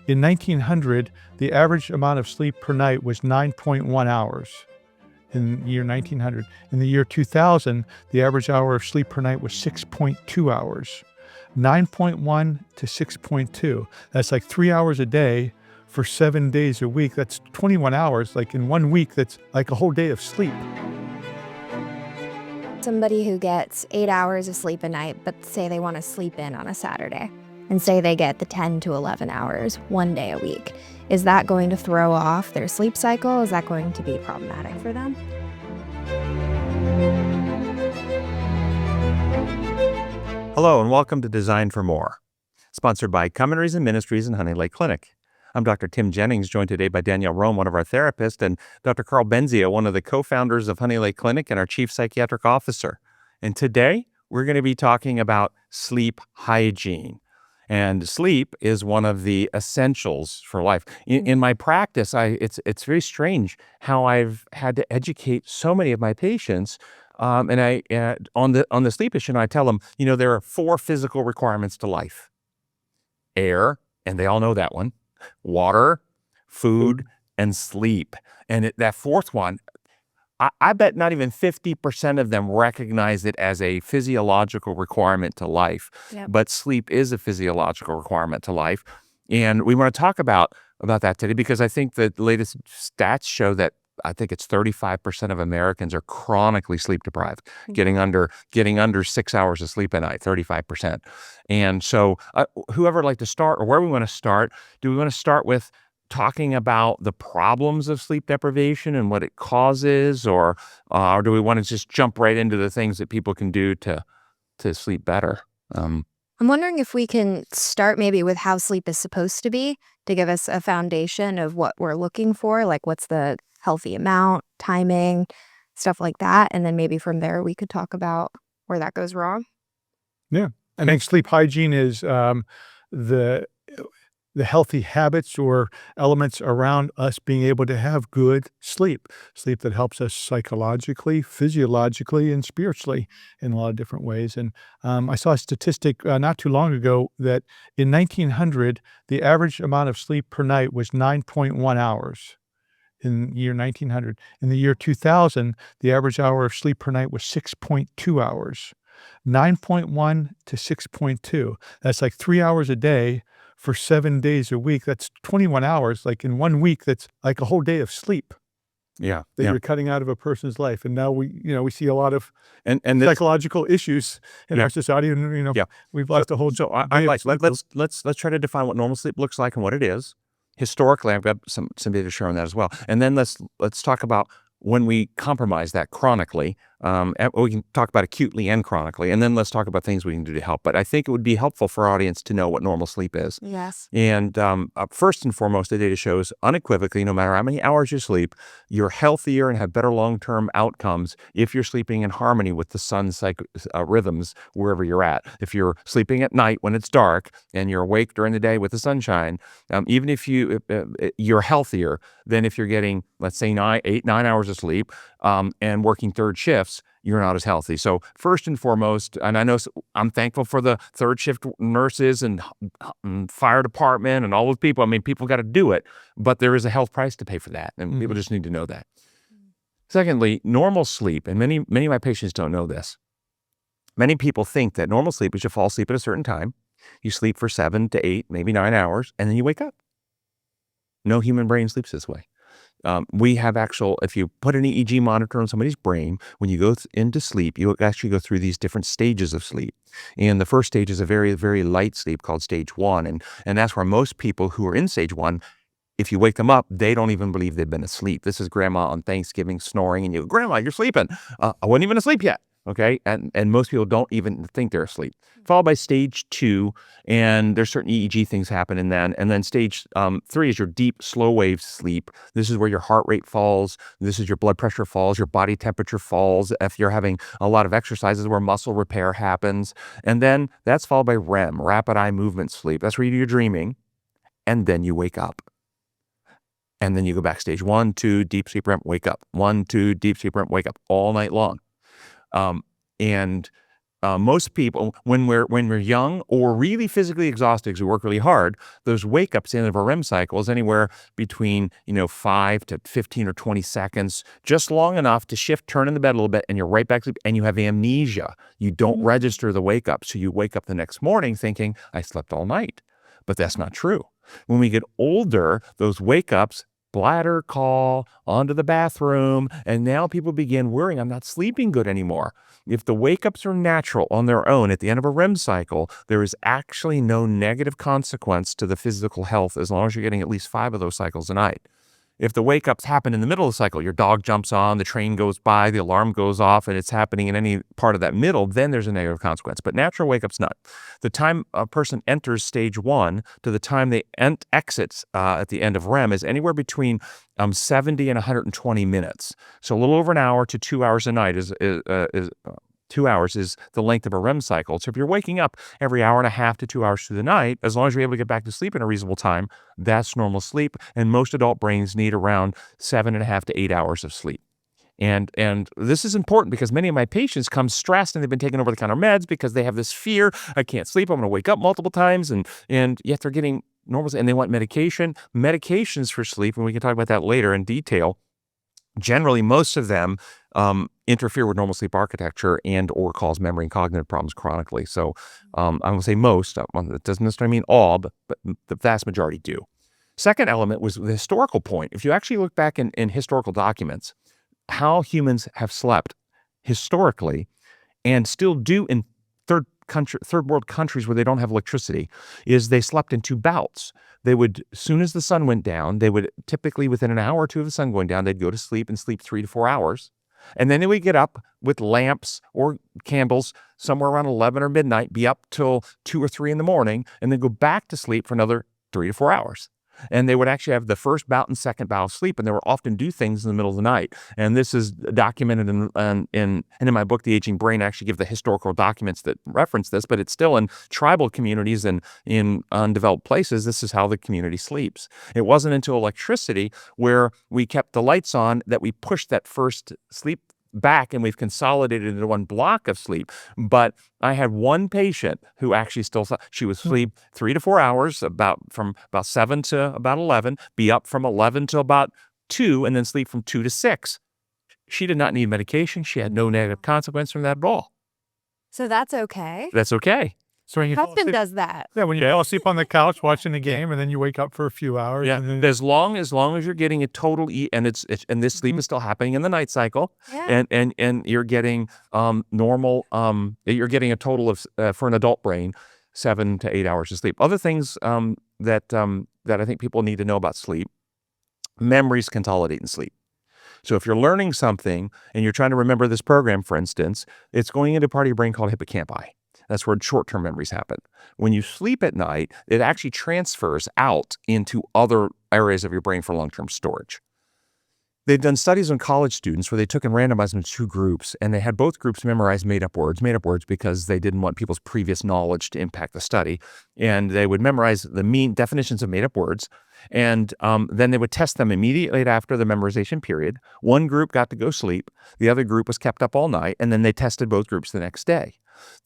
In 1900, the average amount of sleep per night was 9.1 hours. In the year 1900. In the year 2000, the average hour of sleep per night was 6.2 hours. 9.1 to 6.2. That's like 3 hours a day for 7 days a week. That's 21 hours. Like in 1 week, that's like a whole day of sleep. Somebody who gets 8 hours of sleep a night, but say they want to sleep in on a Saturday, and say they get the 10 to 11 hours 1 day a week. Is that going to throw off their sleep cycle? Is that going to be problematic for them? Hello and welcome to Design for More, sponsored by Common Reason Ministries and Honey Lake Clinic. I'm Dr. Tim Jennings, joined today by Danielle Rome, one of our therapists, and Dr. Carl Benzio, one of the co-founders of Honey Lake Clinic and our chief psychiatric officer. And today we're going to be talking about sleep hygiene. And sleep is one of the essentials for life. In my practice, it's very strange how I've had to educate so many of my patients. On the sleep issue, and I tell them, there are 4 physical requirements to life: air, and they all know that one; water, food, and sleep. And that fourth one, I bet not even 50% of them recognize it as a physiological requirement to life. Yep. But sleep is a physiological requirement to life. And we want to talk about that today because I think the latest stats show that I think it's 35% of Americans are chronically sleep deprived, getting under 6 hours of sleep a night, 35%. And so whoever would like to start or where we want to start, do we want to start with talking about the problems of sleep deprivation and what it causes, or do we want to just jump right into the things that people can do to sleep better? I'm wondering if we can start maybe with how sleep is supposed to be to give us a foundation of what we're looking for, like what's the healthy amount, timing, stuff like that. And then maybe from there we could talk about where that goes wrong. Yeah. I think sleep hygiene is the healthy habits or elements around us being able to have good sleep that helps us psychologically, physiologically, and spiritually in a lot of different ways. And I saw a statistic not too long ago that in 1900, the average amount of sleep per night was 9.1 hours. In the year 1900. In the year 2000, the average hour of sleep per night was 6.2 hours. 9.1 to 6.2. That's like 3 hours a day for 7 days a week. That's 21 hours. Like in 1 week, that's like a whole day of sleep Yeah. that Yeah. you're cutting out of a person's life. And now we see a lot of And psychological issues in Yeah. our society. And, Yeah. we've lost a whole So day of sleep. let's try to define what normal sleep looks like and what it is. Historically, I've got some data to share on that as well. And then let's talk about when we compromise that chronically. We can talk about acutely and chronically, and then let's talk about things we can do to help. But I think it would be helpful for our audience to know what normal sleep is. Yes. And first and foremost, the data shows unequivocally, no matter how many hours you sleep, you're healthier and have better long-term outcomes if you're sleeping in harmony with the sun's rhythms wherever you're at. If you're sleeping at night when it's dark and you're awake during the day with the sunshine, even if you're healthier than if you're getting, let's say, 8, 9 hours of sleep and working third shifts, you're not as healthy. So first and foremost, and I know I'm thankful for the third shift nurses and fire department and all those people. I mean, people got to do it, but there is a health price to pay for that. And people just need to know that. Secondly, normal sleep, and many of my patients don't know this. Many people think that normal sleep is you fall asleep at a certain time, you sleep for 7 to 8, maybe 9 hours, and then you wake up. No human brain sleeps this way. We have if you put an EEG monitor on somebody's brain, when you go into sleep, you actually go through these different stages of sleep. And the first stage is a very, very light sleep called stage 1. And that's where most people who are in stage 1, if you wake them up, they don't even believe they've been asleep. This is grandma on Thanksgiving snoring, and you go, "Grandma, you're sleeping." I wasn't even asleep yet. Okay. And most people don't even think they're asleep. Followed by stage 2, and there's certain EEG things happen in that. And then stage 3 is your deep, slow wave sleep. This is where your heart rate falls. This is your blood pressure falls, your body temperature falls. If you're having a lot of exercises where muscle repair happens. And then that's followed by REM, rapid eye movement sleep. That's where you're dreaming. And then you wake up. And then you go back stage 1, 2, deep sleep REM, wake up. 1, 2, deep sleep REM, wake up all night long. most people, when we're young or really physically exhausted because we work really hard, those wake ups at the end of our REM cycle is anywhere between 5 to 15 or 20 seconds, just long enough to shift, turn in the bed a little bit, and you're right back to sleep, and you have amnesia. You don't register the wake up, so you wake up the next morning thinking, I slept all night. But that's not true. When we get older, those wake ups, bladder call, onto the bathroom, and now people begin worrying, I'm not sleeping good anymore. If the wake-ups are natural on their own at the end of a REM cycle, there is actually no negative consequence to the physical health as long as you're getting at least 5 of those cycles a night. If the wake-ups happen in the middle of the cycle, your dog jumps on, the train goes by, the alarm goes off, and it's happening in any part of that middle, then there's a negative consequence. But natural wake-ups, not. The time a person enters stage 1 to the time they exits at the end of REM is anywhere between 70 and 120 minutes. So a little over an hour to 2 hours a night is 2 hours is the length of a REM cycle. So if you're waking up every hour and a half to 2 hours through the night, as long as you're able to get back to sleep in a reasonable time, that's normal sleep. And most adult brains need around 7.5 to 8 hours of sleep. And this is important because many of my patients come stressed and they've been taking over-the-counter meds because they have this fear, I can't sleep, I'm going to wake up multiple times, and yet they're getting normal, and they want medication. Medications for sleep, and we can talk about that later in detail. Generally, most of them interfere with normal sleep architecture and or cause memory and cognitive problems chronically. So I'm going to say most. It doesn't necessarily mean all, but the vast majority do. Second element was the historical point. If you actually look back in historical documents, how humans have slept historically and still do in third world countries where they don't have electricity is they slept in 2 bouts. They would, as soon as the sun went down, they would typically within an hour or 2 of the sun going down, they'd go to sleep and sleep 3 to 4 hours. And then they would get up with lamps or candles somewhere around 11 or midnight, be up till 2 or 3 in the morning, and then go back to sleep for another 3 to 4 hours. And they would actually have the first bout and second bout of sleep, and they would often do things in the middle of the night. And this is documented in my book, The Aging Brain. I actually give the historical documents that reference this, but it's still in tribal communities and in undeveloped places. This is how the community sleeps. It wasn't until electricity, where we kept the lights on, that we pushed that first sleep back, and we've consolidated into one block of sleep. But I had one patient who actually still slept. She would sleep 3 to 4 hours, from about 7 to about 11, be up from 11 to about 2, and then sleep from 2 to 6. She did not need medication. She had no negative consequence from that at all. So that's okay. That's okay. So when you fall Husband asleep, does that. yeah, when you fall asleep on the couch watching the game, and then you wake up for a few hours. Yeah, And then, as long as you're getting a total and this sleep is still happening in the night cycle, Yeah. and you're getting normal, you're getting a total of for an adult brain 7 to 8 hours of sleep. Other things that I think people need to know about sleep: memories consolidate in sleep. So if you're learning something and you're trying to remember this program, for instance, it's going into a part of your brain called hippocampi. That's where short-term memories happen. When you sleep at night, it actually transfers out into other areas of your brain for long-term storage. They've done studies on college students where they took and randomized them into 2 groups, and they had both groups memorize made-up words because they didn't want people's previous knowledge to impact the study. And they would memorize the mean definitions of made-up words, and then they would test them immediately after the memorization period. One group got to go sleep. The other group was kept up all night, and then they tested both groups the next day.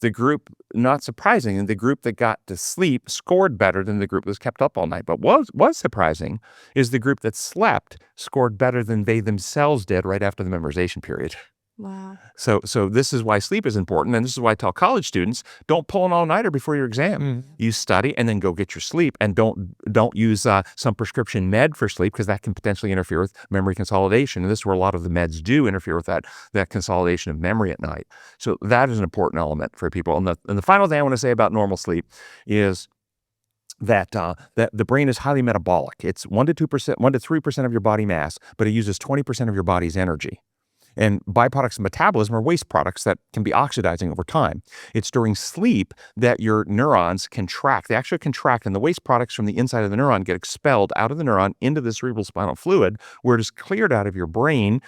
The group, not surprising, the group that got to sleep scored better than the group that was kept up all night. But what was surprising is the group that slept scored better than they themselves did right after the memorization period. Wow. So this is why sleep is important, and this is why I tell college students, don't pull an all-nighter before your exam. You study and then go get your sleep, and don't use some prescription med for sleep, because that can potentially interfere with memory consolidation. And this is where a lot of the meds do interfere with that consolidation of memory at night. So that is an important element for people. And the final thing I want to say about normal sleep is that the brain is highly metabolic. It's 1 to 2%, 1 to 3% of your body mass, but it uses 20% of your body's energy. And byproducts of metabolism are waste products that can be oxidizing over time. It's during sleep that your neurons contract. They actually contract, and the waste products from the inside of the neuron get expelled out of the neuron into the cerebral spinal fluid, where it is cleared out of your brain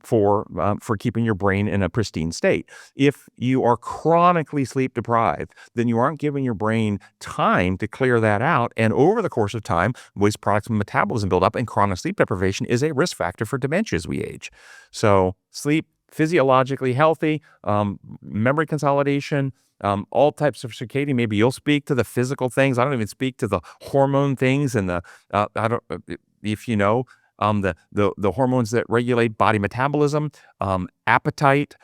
for keeping your brain in a pristine state. If you are chronically sleep deprived, then you aren't giving your brain time to clear that out. And over the course of time, waste products from metabolism build up, and chronic sleep deprivation is a risk factor for dementia as we age. So sleep physiologically healthy, memory consolidation, all types of circadian. Maybe you'll speak to the physical things. I don't even speak to the hormone things and the I don't if you know the hormones that regulate body metabolism, appetite,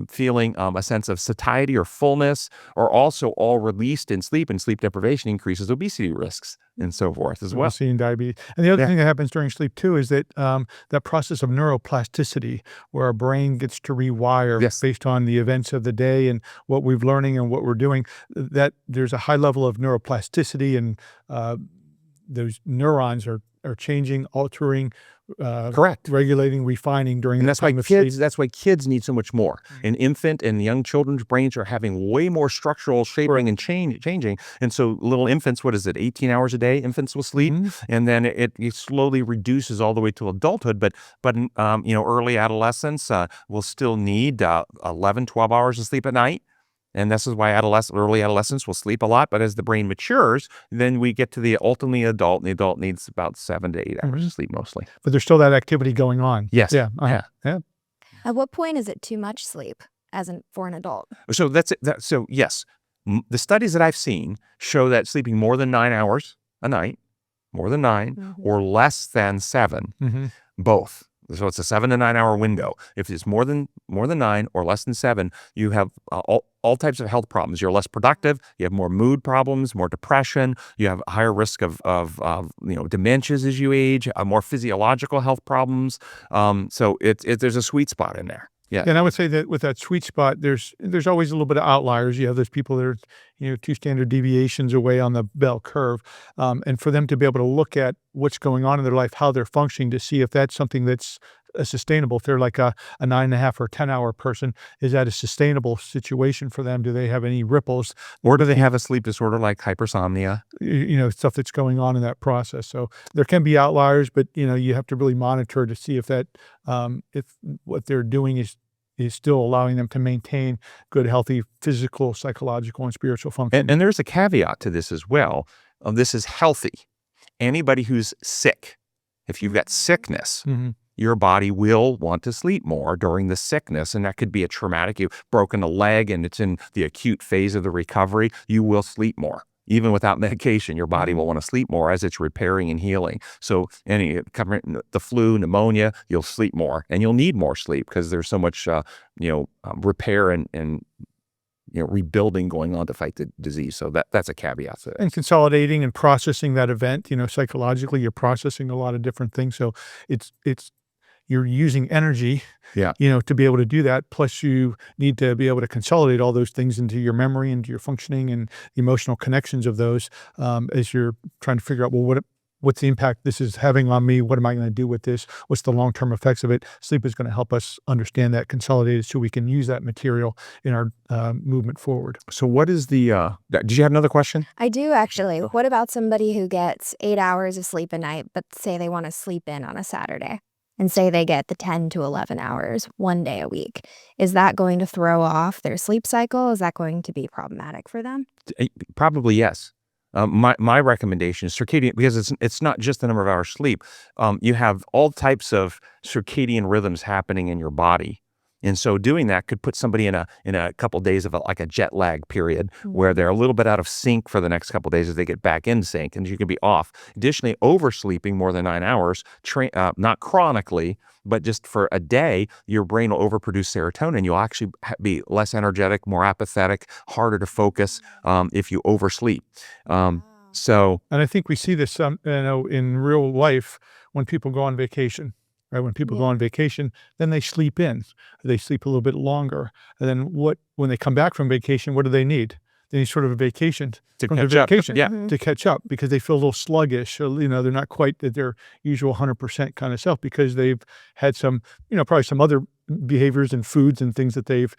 feeling a sense of satiety or fullness, are also all released in sleep, and sleep deprivation increases obesity risks and so forth as well. Obesity and diabetes. And the other Yeah. thing that happens during sleep too is that that process of neuroplasticity, where our brain gets to rewire Yes. based on the events of the day and what we're learning and what we're doing, that there's a high level of neuroplasticity, and those neurons are changing, altering, Correct. regulating, refining during And the that's why time of sleep. kids need so much more. An infant and young children's brains are having way more structural shaping and changing. And so little infants, what is it, 18 hours a day infants will sleep? And then it slowly reduces all the way to adulthood. But early adolescence will still need 11, 12 hours of sleep at night. And this is why early adolescents will sleep a lot. But as the brain matures, then we get to the ultimately adult, and the adult needs about 7 to 8 hours of sleep mostly. But there's still that activity going on. Yes. Yeah. Yeah. At what point is it too much sleep for an adult? So that's it. So yes, the studies that I've seen show that sleeping more than 9 hours a night, more than 9, or less than 7, both. So it's a 7 to 9 hour window. If it's more than 9 or less than 7, you have all types of health problems. You're less productive. You have more mood problems, more depression. You have a higher risk of dementias as you age. More physiological health problems. So there's a sweet spot in there. Yeah. And I would say that with that sweet spot, there's always a little bit of outliers. You have those people that are, 2 standard deviations away on the bell curve. And for them to be able to look at what's going on in their life, how they're functioning, to see if that's something that's sustainable. If they're like a 9.5 or 10-hour person, is that a sustainable situation for them? Do they have any ripples? Or do they have a sleep disorder like hypersomnia? Stuff that's going on in that process. So there can be outliers, but you have to really monitor to see if that if what they're doing is still allowing them to maintain good, healthy physical, psychological, and spiritual function. And there's a caveat to this as well. This is healthy. Anybody who's sick, if you've got sickness, your body will want to sleep more during the sickness, and that could be a traumatic. You've broken a leg and it's in the acute phase of the recovery, you will sleep more. Even without medication, your body will want to sleep more as it's repairing and healing. So the flu, pneumonia, you'll sleep more, and you'll need more sleep because there's so much repair and rebuilding going on to fight the disease. So that's a caveat to it. And consolidating and processing that event, psychologically, you're processing a lot of different things. So it's you're using energy, to be able to do that. Plus, you need to be able to consolidate all those things into your memory, into your functioning, and the emotional connections of those as you're trying to figure out, well, what's the impact this is having on me? What am I going to do with this? What's the long-term effects of it? Sleep is going to help us understand that, consolidate it, so we can use that material in our movement forward. So what is the, did you have another question? I do, actually. What about somebody who gets 8 hours of sleep a night, but say they want to sleep in on a Saturday? And say they get the 10 to 11 hours one day a week. Is that going to throw off their sleep cycle? Is that going to be problematic for them? Probably yes. My recommendation is circadian, because it's not just the number of hours sleep. You have all types of circadian rhythms happening in your body. And so doing that could put somebody in a couple of days of like a jet lag period where they're a little bit out of sync for the next couple of days as they get back in sync, and you can be off. Additionally, oversleeping more than 9 hours, not chronically, but just for a day, your brain will overproduce serotonin. You'll actually be less energetic, more apathetic, harder to focus if you oversleep. And I think we see this in real life when people go on vacation. Right? When people go on vacation, then they sleep in. They sleep a little bit longer. And then when they come back from vacation, what do they need? They need sort of a vacation to from their catch up. vacation Yeah. to catch up, because they feel a little sluggish. Or, they're not quite at their usual 100% kind of self, because they've had some, probably some other behaviors and foods and things that they've,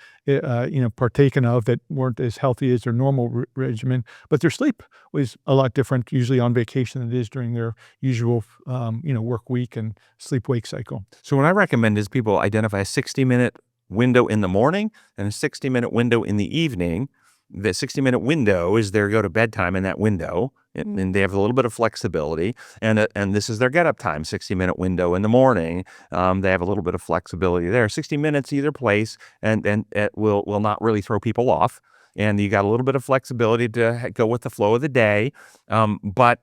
partaken of that weren't as healthy as their normal regimen. But their sleep was a lot different usually on vacation than it is during their usual, work week and sleep-wake cycle. So what I recommend is people identify a 60-minute window in the morning and a 60-minute window in the evening. The 60-minute window is their go to bedtime in that window. and they have a little bit of flexibility, and this is their get-up time, 60-minute window in the morning. They have a little bit of flexibility there. 60 minutes either place, and it will not really throw people off. And you got a little bit of flexibility to go with the flow of the day, but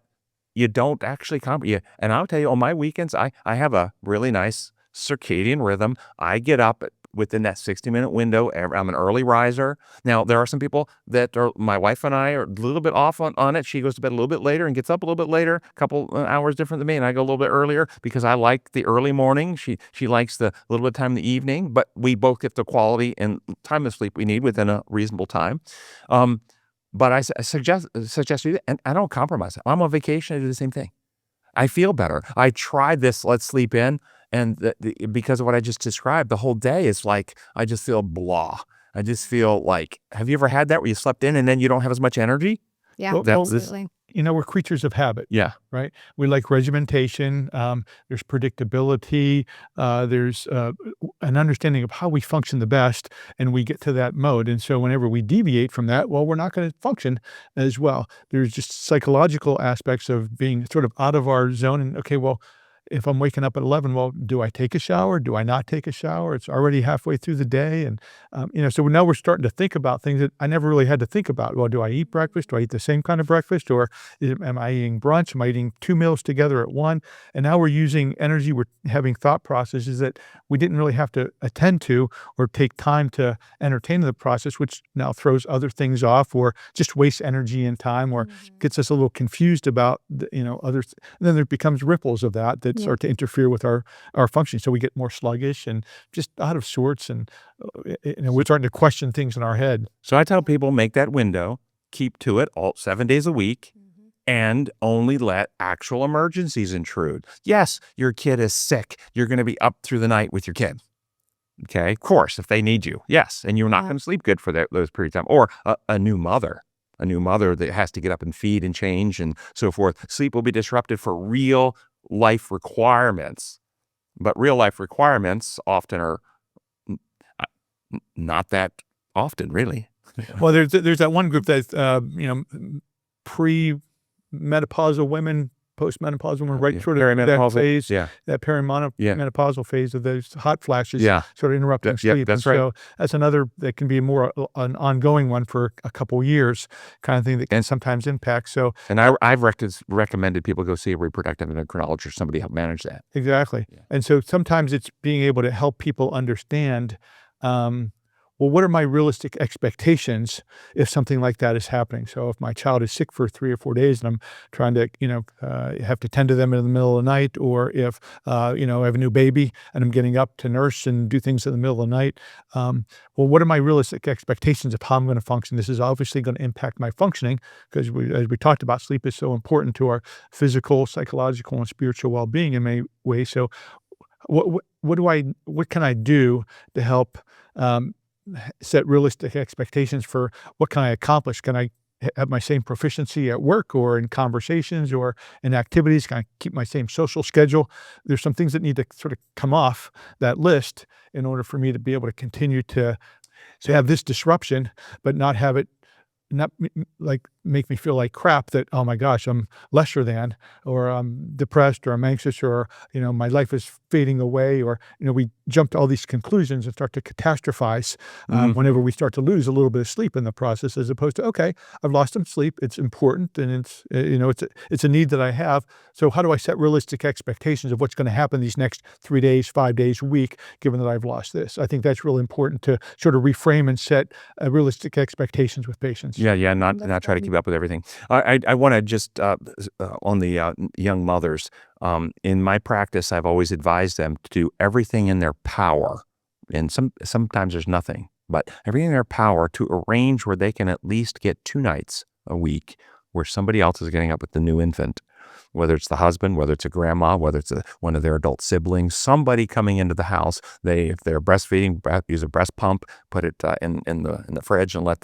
you don't actually and I'll tell you, on my weekends, I have a really nice circadian rhythm. I get up within that 60-minute window. I'm an early riser. Now, there are some people that are, my wife and I are a little bit off on it. She goes to bed a little bit later and gets up a little bit later, a couple hours different than me, and I go a little bit earlier because I like the early morning. She likes the little bit of time in the evening, but we both get the quality and time of sleep we need within a reasonable time. But I suggest you, and I don't compromise. I'm on vacation, I do the same thing. I feel better. I tried this, let's sleep in, and because of what I just described, the whole day is like, I just feel blah. I just feel like, have you ever had that where you slept in and then you don't have as much energy? Yeah, Well, absolutely. we're creatures of habit. Yeah. Right? We like regimentation. There's predictability. There's an understanding of how we function the best, and we get to that mode. And so whenever we deviate from that, well, we're not going to function as well. There's just psychological aspects of being sort of out of our zone. And okay, well, if I'm waking up at 11, well, do I take a shower? Do I not take a shower? It's already halfway through the day. And, so now we're starting to think about things that I never really had to think about. Well, do I eat breakfast? Do I eat the same kind of breakfast? Or am I eating brunch? Am I eating 2 meals together at one? And now we're using energy. We're having thought processes that we didn't really have to attend to or take time to entertain the process, which now throws other things off or just wastes energy and time or gets us a little confused about, others. And then there becomes ripples of that start to interfere with our functioning. So we get more sluggish and just out of sorts, and we're starting to question things in our head. So I tell people, make that window, keep to it all 7 days a week, and only let actual emergencies intrude. Yes, your kid is sick. You're going to be up through the night with your kid. Okay, of course, if they need you. Yes, and you're not going to sleep good for those periods of time. Or a new mother that has to get up and feed and change and so forth. Sleep will be disrupted for real life requirements, but real life requirements often are not that often, really. Well, there's that one group that's pre-menopausal women, postmenopausal women, right sort of that phase, that perimenopausal phase of those hot flashes, sort of interrupting sleep. That's and right. So that's another that can be more an ongoing one for a couple years, kind of thing that can sometimes impact. So, and I've recommended people go see a reproductive endocrinologist or somebody to help manage that. Exactly. Yeah. And so sometimes it's being able to help people understand, well, what are my realistic expectations if something like that is happening? So if my child is sick for 3 or 4 days and I'm trying to, have to tend to them in the middle of the night, or if, I have a new baby and I'm getting up to nurse and do things in the middle of the night, well, what are my realistic expectations of how I'm going to function? This is obviously going to impact my functioning because, as we talked about, sleep is so important to our physical, psychological, and spiritual well-being in many ways. So what can I do to help set realistic expectations for what can I accomplish? Can I have my same proficiency at work or in conversations or in activities? Can I keep my same social schedule? There's some things that need to sort of come off that list in order for me to be able to continue to have this disruption, but not have it like make me feel like crap that, oh my gosh, I'm lesser than, or I'm depressed, or I'm anxious, or, my life is fading away, or, we jump to all these conclusions and start to catastrophize whenever we start to lose a little bit of sleep in the process, as opposed to, okay, I've lost some sleep. It's important. And it's, it's a need that I have. So how do I set realistic expectations of what's going to happen these next 3 days, 5 days, week, given that I've lost this? I think that's really important to sort of reframe and set realistic expectations with patients. Yeah, not try to keep up with everything. I want to just on the young mothers. In my practice, I've always advised them to do everything in their power, and sometimes there's nothing, but everything in their power to arrange where they can at least get 2 nights a week where somebody else is getting up with the new infant. whether it's the husband, whether it's a grandma, whether it's one of their adult siblings, somebody coming into the house. If they're breastfeeding, use a breast pump, put it in the fridge, and let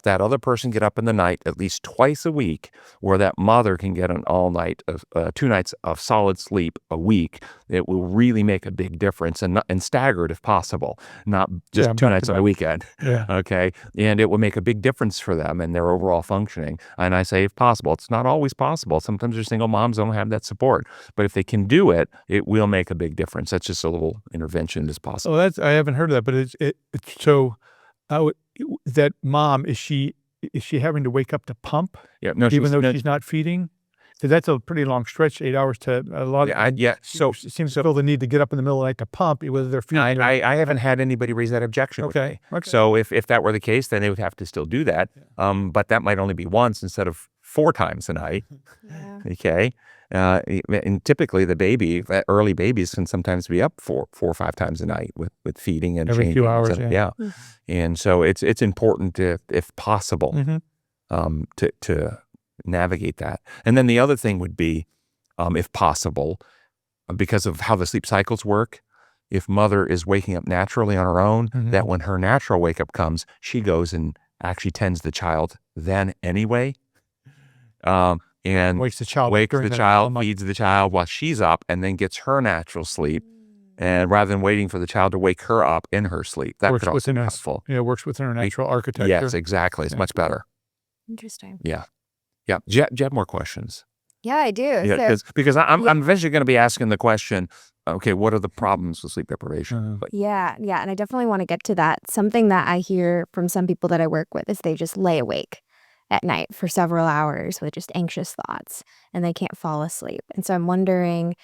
that other person get up in the night at least twice a week, where that mother can get an all night of 2 nights of solid sleep a week. It will really make a big difference, and staggered if possible, not just 2 nights on a weekend. Yeah. Okay, and it will make a big difference for them and their overall functioning. And I say if possible. It's not always possible. Sometimes their single moms don't have that support, but if they can do it, it will make a big difference. That's just a little intervention that's possible. Oh, I haven't heard of that, but it's so. That mom, is she having to wake up to pump? Yeah, no, even though she's not feeding? So that's a pretty long stretch, 8 hours to a lot. So it seems to feel the need to get up in the middle of the night to pump, whether they're feeding. I haven't had anybody raise that objection. Okay. So if that were the case, then they would have to still do that. But that might only be once instead of 4 times a night. Yeah. Okay. And typically early babies can sometimes be up 4 or 5 times a night with feeding and Every changing. few hours. Yeah. And so it's important to, if possible, to navigate that. And then the other thing would be, if possible, because of how the sleep cycles work, if mother is waking up naturally on her own, that when her natural wake up comes, she goes and actually tends the child then anyway. And wakes the child, feeds the child while she's up, and then gets her natural sleep. And rather than waiting for the child to wake her up in her sleep, that could also be helpful. Yeah, works within her natural architecture. Yes, exactly. It's much better. Interesting. Yeah. Yeah. Do you have more questions? Yeah, I do. Yeah, because I'm eventually going to be asking the question, okay, what are the problems with sleep deprivation? Yeah, and I definitely want to get to that. Something that I hear from some people that I work with is they just lay awake at night for several hours with just anxious thoughts, and they can't fall asleep. And so I'm wondering,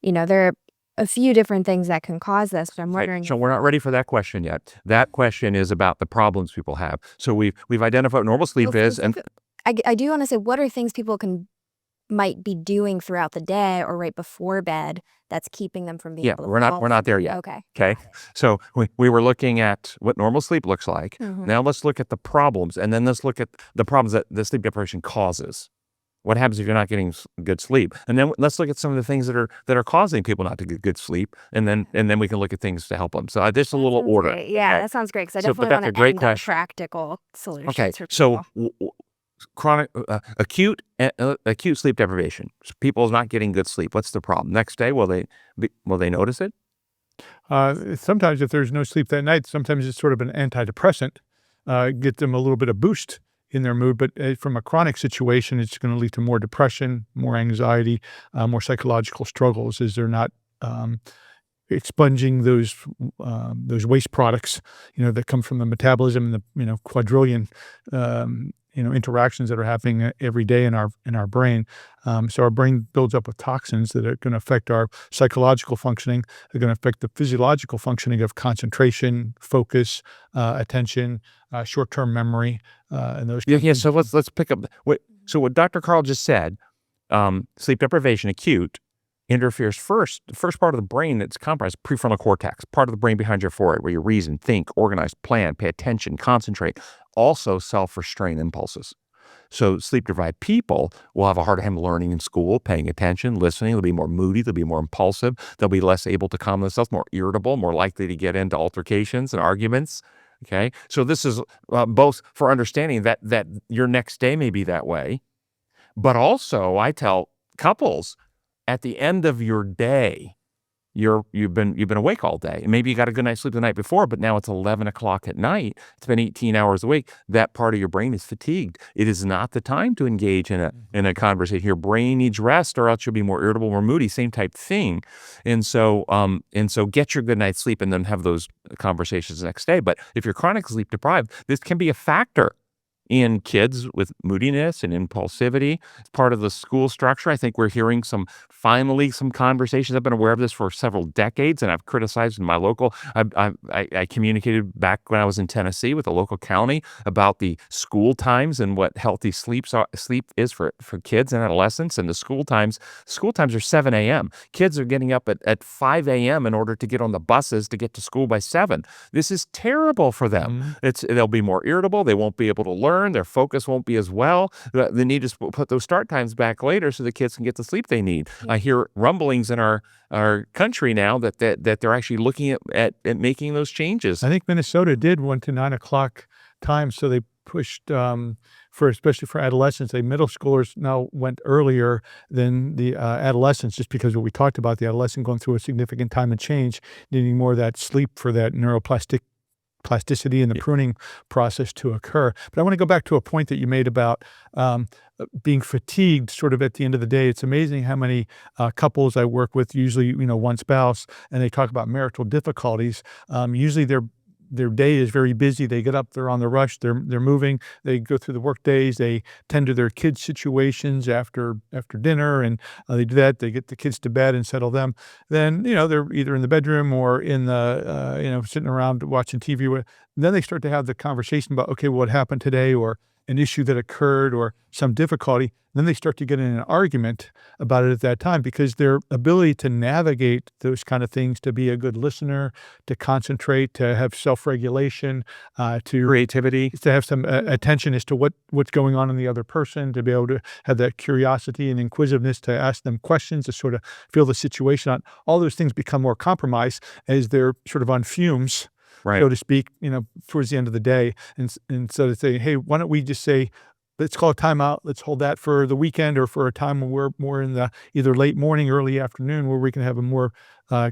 there are a few different things that can cause this, but I'm wondering. So we're not ready for that question yet. That question is about the problems people have. So we've identified what normal sleep is, and I do want to say, what are things people might be doing throughout the day or right before bed that's keeping them from being able to we're not there yet. Okay. So we were looking at what normal sleep looks like. Now let's look at the problems, and then let's look at the problems that the sleep deprivation causes. What happens if you're not getting good sleep? And then let's look at some of the things that are causing people not to get good sleep, and then we can look at things to help them. So there's a little order. Great. Yeah, that sounds great, because I definitely want to end up practical solutions. Okay, for so people. chronic, acute sleep deprivation. People not getting good sleep. What's the problem? Next day, will they notice it? Sometimes if there's no sleep that night, sometimes it's sort of an antidepressant, get them a little bit of boost in their mood. But from a chronic situation, it's going to lead to more depression, more anxiety, more psychological struggles, as they're not expunging those waste products, that come from the metabolism and the quadrillion interactions that are happening every day in our brain. So our brain builds up with toxins that are going to affect our psychological functioning. They're going to affect the physiological functioning of concentration, focus, attention, short-term memory, and those. Yeah. So let's pick up what Dr. Carl just said. Sleep deprivation, acute, interferes the first part of the brain that's comprised, prefrontal cortex, part of the brain behind your forehead, where you reason, think, organize, plan, pay attention, concentrate, also self-restrain impulses. So sleep-deprived people will have a hard time learning in school, paying attention, listening. They'll be more moody. They'll be more impulsive. They'll be less able to calm themselves, more irritable, more likely to get into altercations and arguments. Okay, so this is both for understanding that your next day may be that way, but also I tell couples, at the end of your day, you've been awake all day. Maybe you got a good night's sleep the night before, but now it's 11 o'clock at night. It's been 18 hours awake. That part of your brain is fatigued. It is not the time to engage in a conversation. Your brain needs rest, or else you'll be more irritable, more moody. Same type thing. And so get your good night's sleep, and then have those conversations the next day. But if you're chronically sleep deprived, this can be a factor in kids with moodiness and impulsivity. It's part of the school structure. I think we're hearing some conversations. I've been aware of this for several decades, and I've criticized in my local. I communicated back when I was in Tennessee with a local county about the school times and what healthy sleep is for kids and adolescents. And the school times are 7 a.m. Kids are getting up at 5 a.m. in order to get on the buses to get to school by 7. This is terrible for them. They'll be more irritable. They won't be able to learn. learn, their focus won't be as well. They need to put those start times back later so the kids can get the sleep they need. I hear rumblings in our country now that they're actually looking at making those changes. I think Minnesota did went to 9 o'clock time, so they pushed, for especially for adolescents. The middle schoolers now went earlier than the adolescents, just because of what we talked about, the adolescent going through a significant time of change, needing more of that sleep for that plasticity and the pruning process to occur. But I want to go back to a point that you made about being fatigued sort of at the end of the day. It's amazing how many couples I work with, usually, one spouse, and they talk about marital difficulties. Usually their day is very busy. They get up, they're on the rush, they're moving, they go through the work days, they tend to their kids' situations after dinner, and they do that. They get the kids to bed and settle them. Then, they're either in the bedroom or in the, sitting around watching TV. Then they start to have the conversation about, okay, what happened today, or an issue that occurred, or some difficulty. Then they start to get in an argument about it at that time, because their ability to navigate those kind of things, to be a good listener, to concentrate, to have self-regulation, to Creativity. to have some attention as to what's going on in the other person, to be able to have that curiosity and inquisitiveness to ask them questions, to sort of feel the situation out. All those things become more compromised as they're sort of on fumes, Right. so to speak, towards the end of the day. And so to say, hey, why don't we just say, let's call a timeout. Let's hold that for the weekend, or for a time when we're more in the either late morning, early afternoon, where we can have a more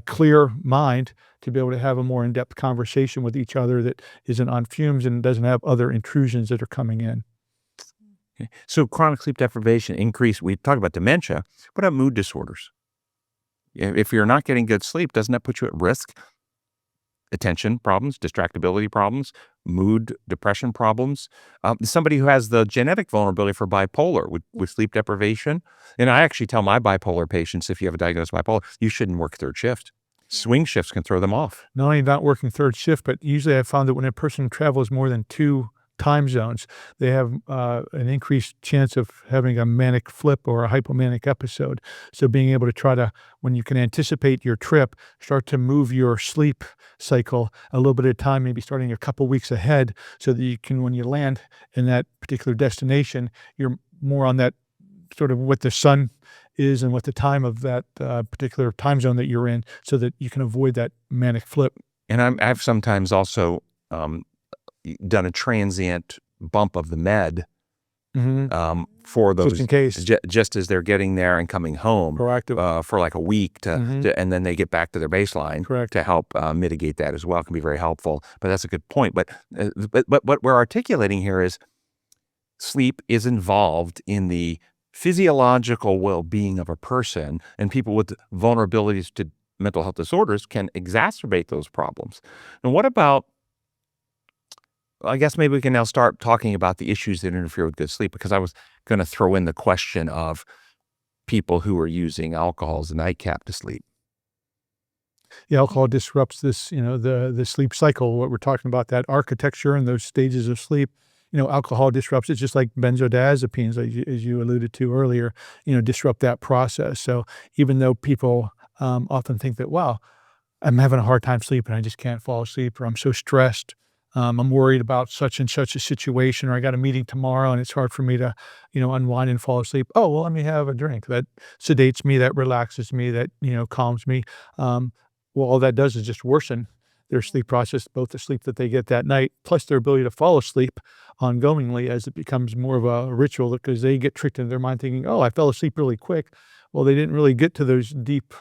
clear mind to be able to have a more in-depth conversation with each other that isn't on fumes and doesn't have other intrusions that are coming in. Okay. So chronic sleep deprivation we talked about dementia. What about mood disorders? If you're not getting good sleep, doesn't that put you at risk? Attention problems, distractibility problems, mood, depression problems. Somebody who has the genetic vulnerability for bipolar with sleep deprivation. And I actually tell my bipolar patients, if you have a diagnosed bipolar, you shouldn't work third shift. Swing shifts can throw them off. Not only not working third shift, but usually I found that when a person travels more than 2 time zones, they have an increased chance of having a manic flip or a hypomanic episode. So being able to try to, when you can anticipate your trip, start to move your sleep cycle a little bit at a time, maybe starting a couple weeks ahead, so that you can, when you land in that particular destination, you're more on that sort of what the sun is and what the time of that particular time zone that you're in, so that you can avoid that manic flip. And I've sometimes also done a transient bump of the med for those, Just in case. just as they're getting there and coming home. Proactive. For like a week and then they get back to their baseline. Correct. To help mitigate that as well. It can be very helpful. But that's a good point. But what we're articulating here is sleep is involved in the physiological well-being of a person, and people with vulnerabilities to mental health disorders can exacerbate those problems. And what about, I guess maybe we can now start talking about the issues that interfere with good sleep, because I was going to throw in the question of people who are using alcohol as a nightcap to sleep. Yeah, alcohol disrupts this, the sleep cycle, what we're talking about, that architecture and those stages of sleep. Alcohol disrupts it, just like benzodiazepines, as you alluded to earlier, disrupt that process. So even though people often think that, wow, I'm having a hard time sleeping, I just can't fall asleep, or I'm so stressed, I'm worried about such and such a situation, or I got a meeting tomorrow and it's hard for me to, unwind and fall asleep. Oh, well, let me have a drink. That sedates me, that relaxes me, that, calms me. Well, all that does is just worsen their sleep process, both the sleep that they get that night, plus their ability to fall asleep ongoingly, as it becomes more of a ritual, because they get tricked into their mind thinking, oh, I fell asleep really quick. Well, they didn't really get to those deep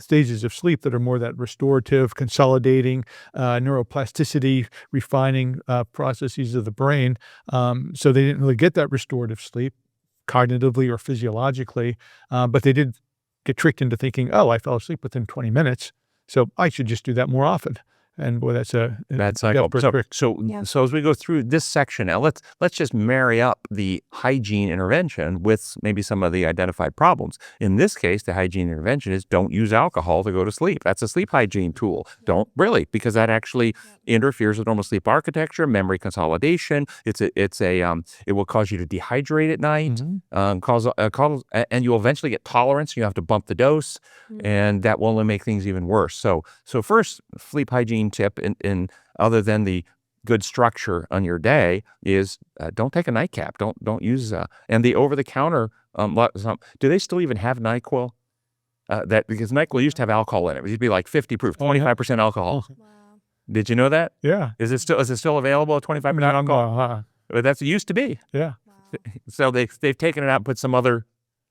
stages of sleep that are more that restorative, consolidating, neuroplasticity, refining processes of the brain. So they didn't really get that restorative sleep cognitively or physiologically, but they did get tricked into thinking, oh, I fell asleep within 20 minutes, so I should just do that more often. And boy, that's a bad cycle. So as we go through this section now, let's just marry up the hygiene intervention with maybe some of the identified problems. In this case, the hygiene intervention is don't use alcohol to go to sleep. That's a sleep hygiene tool. Don't really, because that actually interferes with normal sleep architecture, memory consolidation. It will cause you to dehydrate at night, and you'll eventually get tolerance. You have to bump the dose, and that will only make things even worse. So first, sleep hygiene tip, in other than the good structure on your day is don't take a nightcap. Don't use and the over the counter. Do they still even have NyQuil? That because NyQuil used to have alcohol in it. It used to be like 50 proof, 25% alcohol. Wow. Did you know that? Yeah. Is it still available at 25% Not alcohol? But that's it used to be. yeah. Wow. So they've taken it out and put some other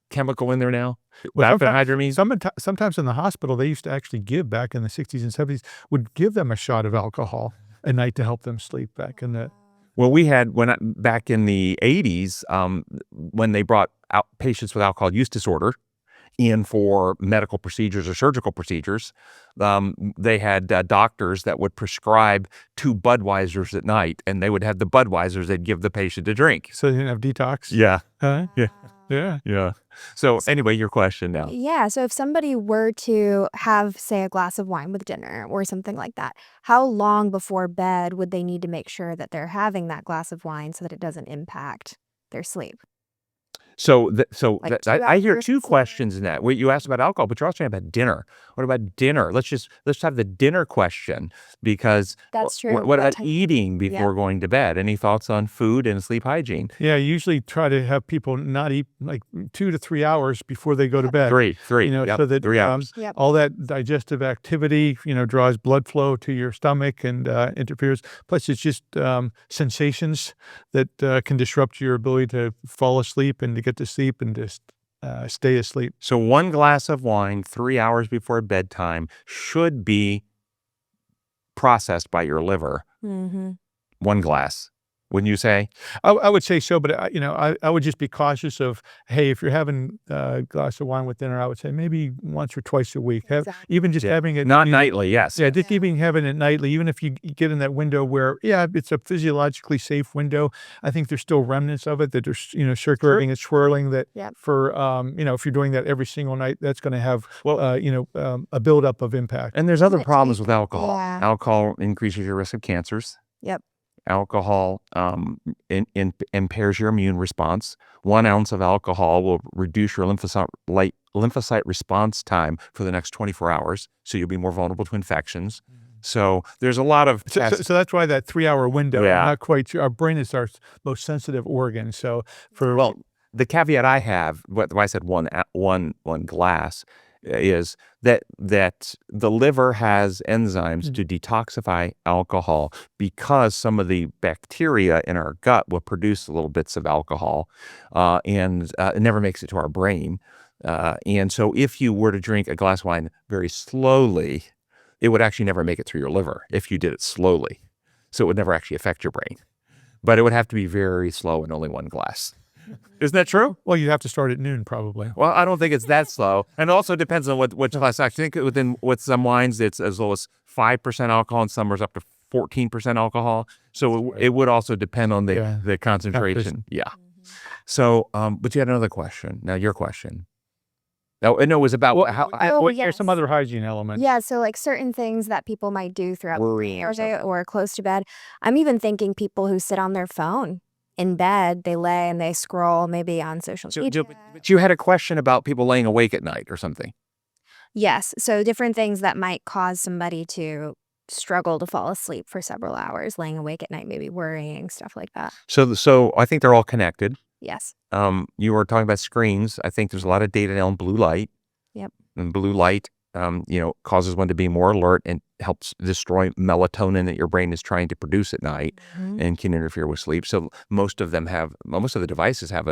chemical in there now. Well, Diphenhydramine. sometimes in the hospital, they used to actually give back in the 60s and 70s, would give them a shot of alcohol at night to help them sleep back in the. Well, we had back in the 80s, when they brought out patients with alcohol use disorder in for medical procedures or surgical procedures, they had doctors that would prescribe 2 Budweisers at night, and they would have the Budweisers they'd give the patient to drink. So they didn't have detox? Yeah. Huh? Yeah. Yeah. Yeah. So anyway, your question now. Yeah, so if somebody were to have, say, a glass of wine with dinner or something like that, how long before bed would they need to make sure that they're having that glass of wine so that it doesn't impact their sleep? So, Like 2 I hear hours 2 or- questions in that. Well, you asked about alcohol, but you're also talking about dinner. What about dinner? Let's have the dinner question because That's true. what What about time- eating before going to bed? Any thoughts on food and sleep hygiene? Yeah, I usually try to have people not eat like 2 to 3 hours before they go to bed. 3, Yep, yep, so that 3 hours. Yep. all that digestive activity, draws blood flow to your stomach and interferes. Plus, it's just sensations that can disrupt your ability to fall asleep and to get to sleep and just stay asleep. So 1 glass of wine 3 hours before bedtime should be processed by your liver. Mm-hmm. 1 glass, wouldn't you say? I would say so, but I would just be cautious of, hey, if you're having a glass of wine with dinner, I would say maybe once or twice a week. Exactly. Even just having it Not nightly, yes. Yeah, just Yeah. even having it nightly, even if you get in that window where, yeah, it's a physiologically safe window, I think there's still remnants of it that are, circulating and swirling that Yep. for, if you're doing that every single night, that's going to have, Well, a buildup of impact. and there's other Isn't it problems take- with alcohol. Yeah. Alcohol increases your risk of cancers. Yep. Alcohol impairs your immune response. 1 ounce of alcohol will reduce your lymphocyte response time for the next 24 hours, so you'll be more vulnerable to infections. So there's a lot of So that's why that 3-hour window, Yeah. I'm not quite sure. Our brain is our most sensitive organ. So well, the caveat I have, why I said one glass, is that the liver has enzymes to detoxify alcohol because some of the bacteria in our gut will produce little bits of alcohol, and it never makes it to our brain. And so if you were to drink a glass of wine very slowly, it would actually never make it through your liver if you did it slowly. So it would never actually affect your brain. But it would have to be very slow and only 1 glass. Isn't that true? well, you have to start at noon probably. Well, I don't think it's that slow. And it also depends on what class. I think with some wines, it's as low as 5% alcohol and some are up to 14% alcohol. So it would also depend on Yeah. the concentration. Yeah. Mm-hmm. So, but you had another question. Now, your question. No, it was about how. Here's some yes. other hygiene elements. Yeah, so like certain things that people might do throughout the Worrying or day or close to bed. I'm even thinking people who sit on their phone in bed, they lay and they scroll maybe on social media. But you had a question about people laying awake at night or something. Yes, so different things that might cause somebody to struggle to fall asleep for several hours, laying awake at night, maybe worrying, stuff like that. So I think they're all connected. Yes. You were talking about screens. I think there's a lot of data now on blue light. Yep. And blue light, causes one to be more alert and helps destroy melatonin that your brain is trying to produce at night Mhm. and can interfere with sleep. So most of the devices have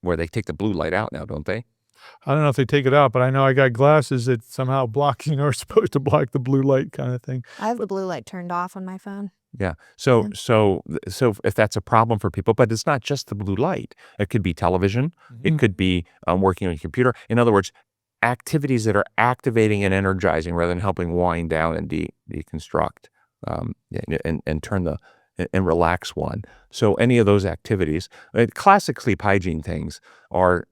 where they take the blue light out now, don't they? I don't know if they take it out, but I know I got glasses that somehow block, are supposed to block the blue light kind of thing. I have the blue light turned off on my phone. Yeah. So if that's a problem for people, but it's not just the blue light. It could be television. It could be working on your computer. In other words, activities that are activating and energizing rather than helping wind down and deconstruct, and turn and relax one. So any of those activities, classic sleep hygiene things are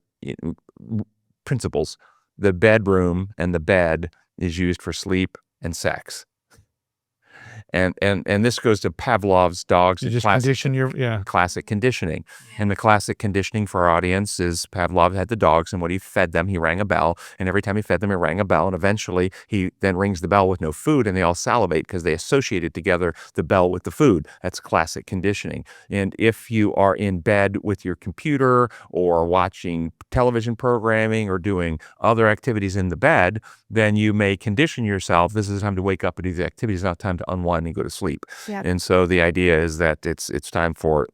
principles. The bedroom and the bed is used for sleep and sex. And this goes to Pavlov's dogs. You and just condition your classic conditioning. And the classic conditioning for our audience is Pavlov had the dogs, and when he fed them, he rang a bell. And every time he fed them, he rang a bell. And eventually, he then rings the bell with no food, and they all salivate because they associated together the bell with the food. That's classic conditioning. And if you are in bed with your computer or watching television programming or doing other activities in the bed, then you may condition yourself. This is the time to wake up and do the activities, not time to unwind and go to sleep. Yep. And so the idea is that it's time for,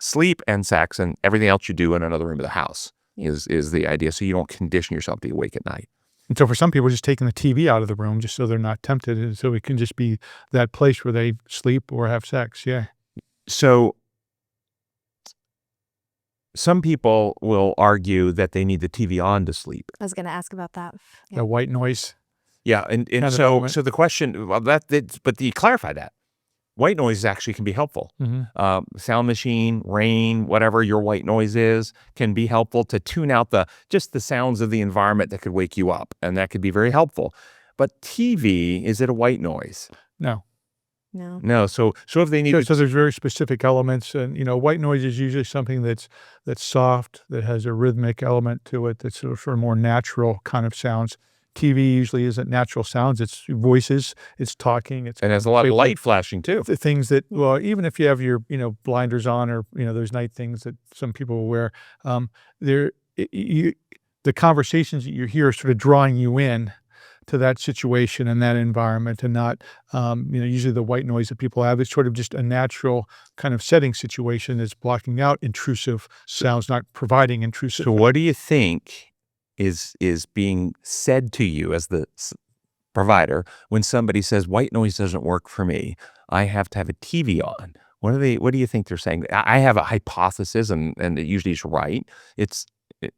sleep and sex and everything else you do in another room of the house is the idea. So you don't condition yourself to be awake at night. And so for some people, just taking the TV out of the room just so they're not tempted, and so it can just be that place where they sleep or have sex. Yeah. So some people will argue that they need the TV on to sleep. I was going to ask about that. Yeah. The white noise. Yeah, and of so element. the question, well, but you clarify that. White noise actually can be helpful. Sound machine, rain, whatever your white noise is, can be helpful to tune out just the sounds of the environment that could wake you up, and that could be very helpful. But TV, is it a white noise? No. No. So if they need So there's very specific elements, and white noise is usually something that's soft, that has a rhythmic element to it, that's sort of more natural kind of sounds. TV usually isn't natural sounds; it's voices, it's talking, it's and has a lot of light flashing too. the things that, well, even if you have your blinders on, or those night things that some people will wear, there the conversations that you hear are sort of drawing you in to that situation and that environment, and not usually the white noise that people have is sort of just a natural kind of setting situation that's blocking out intrusive sounds, not providing intrusive. So what do you think is being said to you as the provider when somebody says white noise doesn't work for me, I have to have a TV on? What do you think they're saying? I have a hypothesis, and it usually is right.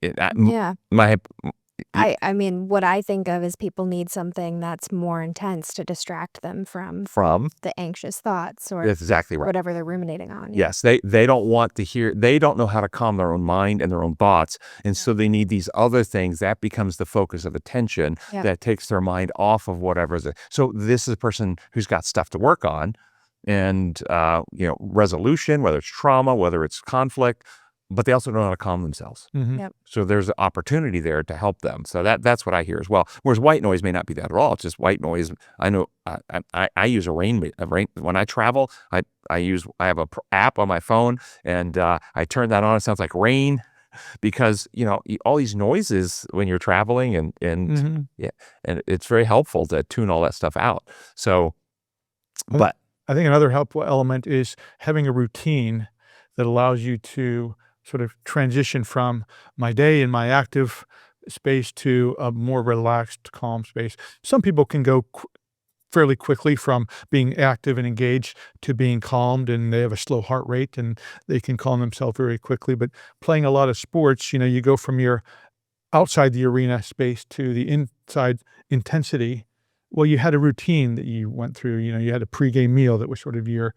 Yeah. My I mean, what I think of is people need something that's more intense to distract them from the anxious thoughts or that's exactly right. whatever they're ruminating on. Yeah. Yes, they don't want to hear, they don't know how to calm their own mind and their own thoughts. And so they need these other things. That becomes the focus of attention that takes their mind off of whatever's it. So this is a person who's got stuff to work on, and, resolution, whether it's trauma, whether it's conflict, but they also don't know how to calm themselves. Yep. So there's an opportunity there to help them. So that's what I hear as well. Whereas white noise may not be that at all. It's just white noise. I know I use a rain when I travel. I have a app on my phone, and I turn that on. It sounds like rain, because all these noises when you're traveling, and and it's very helpful to tune all that stuff out. So, but I think another helpful element is having a routine that allows you to sort of transition from my day in my active space to a more relaxed, calm space. Some people can go fairly quickly from being active and engaged to being calmed, and they have a slow heart rate and they can calm themselves very quickly. But playing a lot of sports, you go from your outside the arena space to the inside intensity. Well, you had a routine that you went through. You had a pregame meal that was sort of your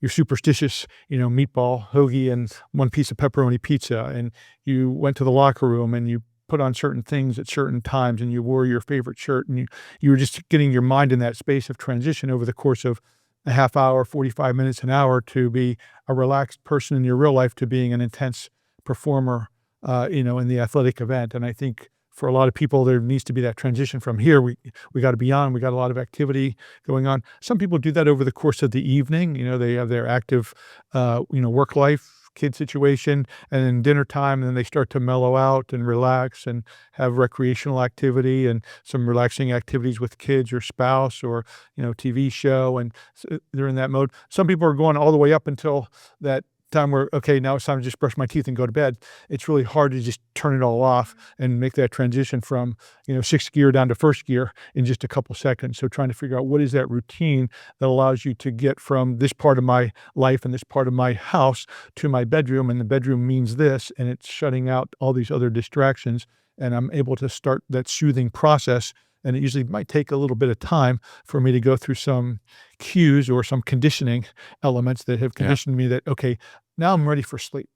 superstitious, meatball hoagie and one piece of pepperoni pizza. And you went to the locker room and you put on certain things at certain times, and you wore your favorite shirt, and you were just getting your mind in that space of transition over the course of a half hour, 45 minutes, an hour, to be a relaxed person in your real life to being an intense performer, in the athletic event. And I think for a lot of people, there needs to be that transition from here. We got to be on. We got a lot of activity going on. Some people do that over the course of the evening. They have their active, work life, kid situation, and then dinner time, and then they start to mellow out and relax and have recreational activity and some relaxing activities with kids or spouse, or TV show, and so they're in that mode. Some people are going all the way up until that time where, okay, now it's time to just brush my teeth and go to bed. It's really hard to just turn it all off and make that transition from, sixth gear down to first gear in just a couple seconds. So trying to figure out what is that routine that allows you to get from this part of my life and this part of my house to my bedroom, and the bedroom means this, and it's shutting out all these other distractions, and I'm able to start that soothing process. And it usually might take a little bit of time for me to go through some cues or some conditioning elements that have conditioned me that, okay, now I'm ready for sleep.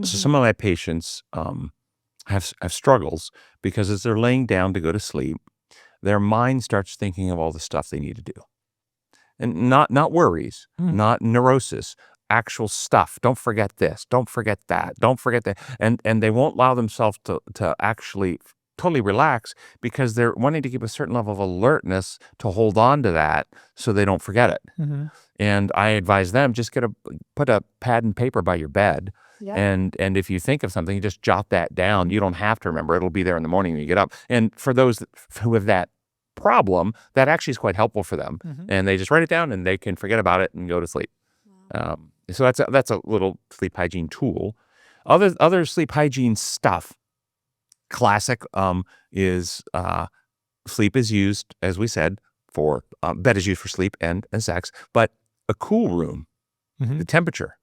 So some of my patients have struggles because as they're laying down to go to sleep, their mind starts thinking of all the stuff they need to do. and not worries, Mm. not neurosis, actual stuff. Don't forget this. Don't forget that. Don't forget that. And they won't allow themselves to actually totally relax because they're wanting to keep a certain level of alertness to hold on to that so they don't forget it. Mm-hmm. And I advise them just put a pad and paper by your bed. Yep. And if you think of something, you just jot that down. You don't have to remember. It'll be there in the morning when you get up. And for those who have that problem, that actually is quite helpful for them. Mm-hmm. And they just write it down and they can forget about it and go to sleep. So that's a little sleep hygiene tool. Other sleep hygiene stuff. Classic is sleep is used, as we said, for bed is used for sleep and sex, but a cool room, Mm-hmm. the temperature.